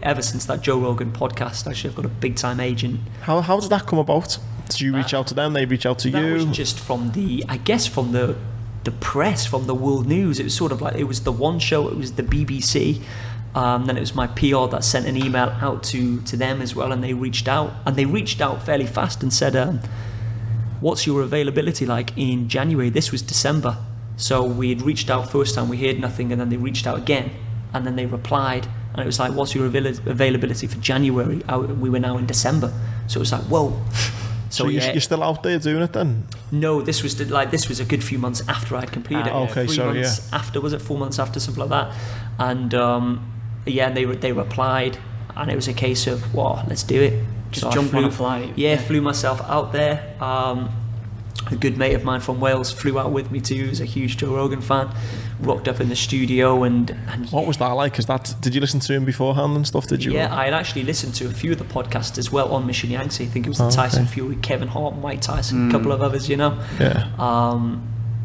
ever since that Joe Rogan podcast. Actually, I've got a big time agent. How did that come about? Did you reach out to them? They reach out to you? That was just from the press, from the world news. It was sort of like, it was the One Show, it was the BBC. Then it was my PR that sent an email out to them as well, and they reached out fairly fast and said, what's your availability like in January? This was December, so we had reached out first time, we heard nothing, and then they reached out again, and then they replied, and it was like, what's your availability for January? We were now in December, so it was like, whoa. So you're still out there doing it then? No, this was a good few months after I'd completed it. Okay, 3 months after, was it 4 months after, something like that? And and they replied, and it was a case of, well, let's do it. Just jump on a flight. Yeah, flew myself out there. A good mate of mine from Wales flew out with me too. He's a huge Joe Rogan fan. Rocked up in the studio and what was that like? Did you listen to him beforehand and stuff? Did you? Yeah, I had actually listened to a few of the podcasts as well on Mission Yangtze. I think it was the Tyson Fury, Kevin Hart, Mike Tyson, a couple of others, Yeah.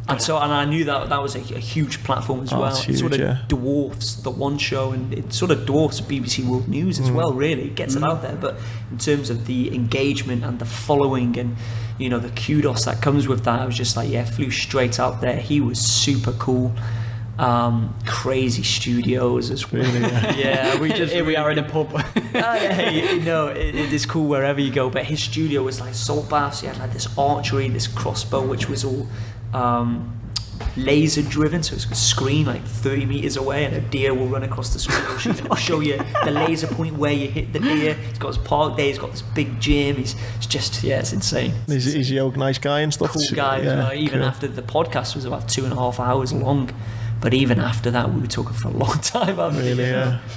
And I knew that was a huge platform as well. Huge, it sort of dwarfs the One Show, and it sort of dwarfs BBC World News as well, really. It gets it out there, but in terms of the engagement and the following and, the kudos that comes with that, I was just like, flew straight out there. He was super cool. Crazy studios as well. Really, here we are in a pub. It is cool wherever you go, but his studio was like salt baths. He had like this archery, this crossbow, which was all laser driven, so it's a screen like 30 meters away, and a deer will run across the screen. It'll show you the laser point where you hit the deer. He's got his park there. He's got this big gym. It's insane. He's a nice guy and stuff. Cool guy. Even after the podcast was about 2.5 hours long. But even after that, we were talking for a long time. Really,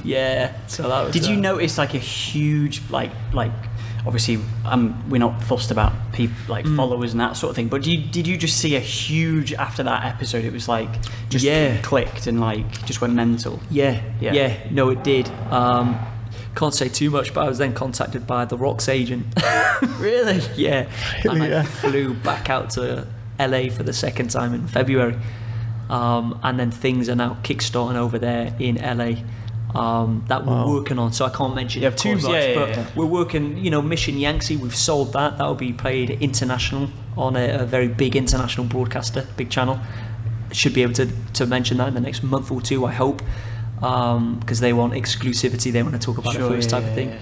yeah. So that was. Did you notice like a huge like? Obviously, we're not fussed about people like followers and that sort of thing. But did you just see a huge after that episode? It was like just clicked and like just went mental. Yeah. No, it did. Can't say too much, but I was then contacted by The Rock's agent. Really? Yeah. And I flew back out to LA for the second time in February. And then things are now kickstarting over there in LA that we're working on, so I can't mention it too much, but we're working, Mission Yangtze, we've sold that'll be played international on a very big international broadcaster, big channel. Should be able to mention that in the next month or two, I hope, because they want exclusivity, they want to talk about it first type of thing.